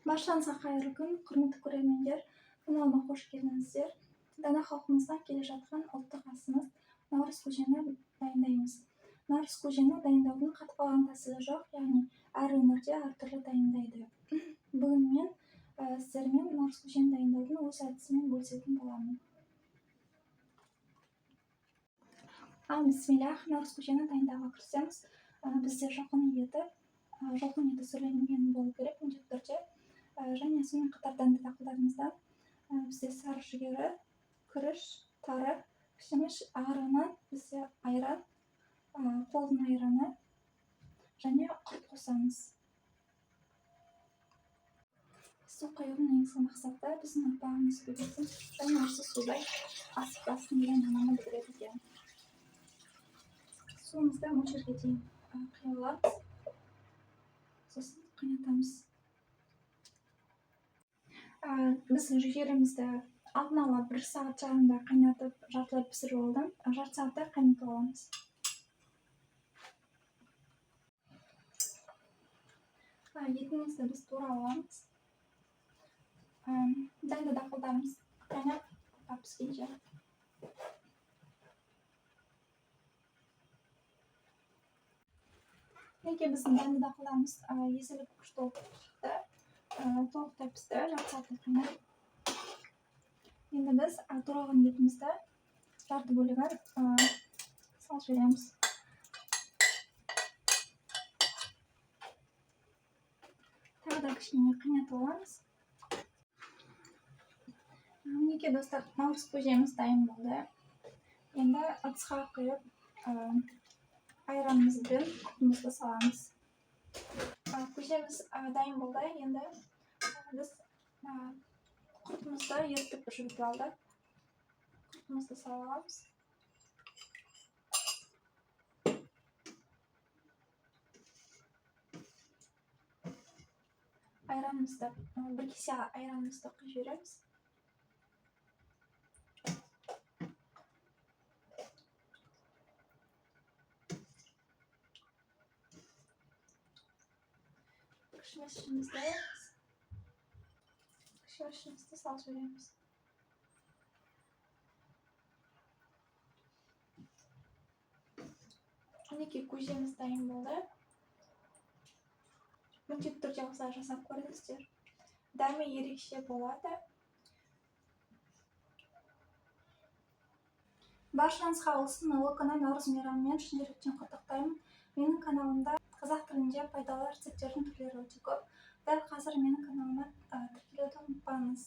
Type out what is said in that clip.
Баршаңызға қайырлы күн, құрметті көрермендер. Каналыма қош келдіңіздер. Дана халқымыздан келе жатқан ұлттық асымыз наурыз көжені дайындаймыз. Наурыз көжені дайындаудың қатып қалған тәсілі жоқ, яғни әр өңірде әртүрлі дайындайды. Бүгін мен сіздермен наурыз көжені дайындаудың өз әдісімен бөлісетін боламын. Бисмиллах, наурыз көжені дайындауға кірісеміз. Бізде жылқының еті сүрленген болу керек міндетті түрде. Және сонымен қатар дәнді дақылдарымыздан бізде сары жүгері, күріш, тары, кішкене ағарған, бізде айран, қолдың айраны және құрт қосамыз. Су құюдың негізгі мақсаты біздің ұрпағымыз көбейсін және осы судай асып бассын деген ананы білдіреді екен. Суымызды мөлшерге дейін құямыз, сосын қайнатамыз. Біз жүгерімізді алдын ала 1 сағат жарымда қайнатып, жартылай пісіріп алдым. Жарты сағатта қайнатып аламыз. Етімізді біз тура аламыз. Дәнді дақылдарымыз қайнап піскенше. Неге біздің дәнді дақылдарымыз езіліп күшті болып шықты, толықтай пісті, жарты сағатта қайнап. Енді біз туралған етімізді жарты бөлігін салып жібереміз. Тағы да кішкене қайнатып аламыз. Мінекей достар, наурыз көжеміз дайын болды. Енді ыдысқа құйып айранымыз бен құртымызды саламыз. Көжеміз дайын болды. Енді біз құртымызды ерітіп жүргізіп алдық. Құртымызды салып аламыз. Айранымызды, 1 кесе айранымызды құйып жібереміз. Кішмешімізді салып жібереміз. Мінекей көжеміз дайын болды. Міндетті түрде осылай жасап көріңіздер. Дәмі ерекше болады. Баршаңызға осы ұлы күні наурыз мейрамымен шын жүректен құттықтаймын. Менің каналымда қазақ тілінде пайдалы рецептердің түрлері өте көп. Дәл қазір менің каналыма тіркелуді ұмытпаңыз.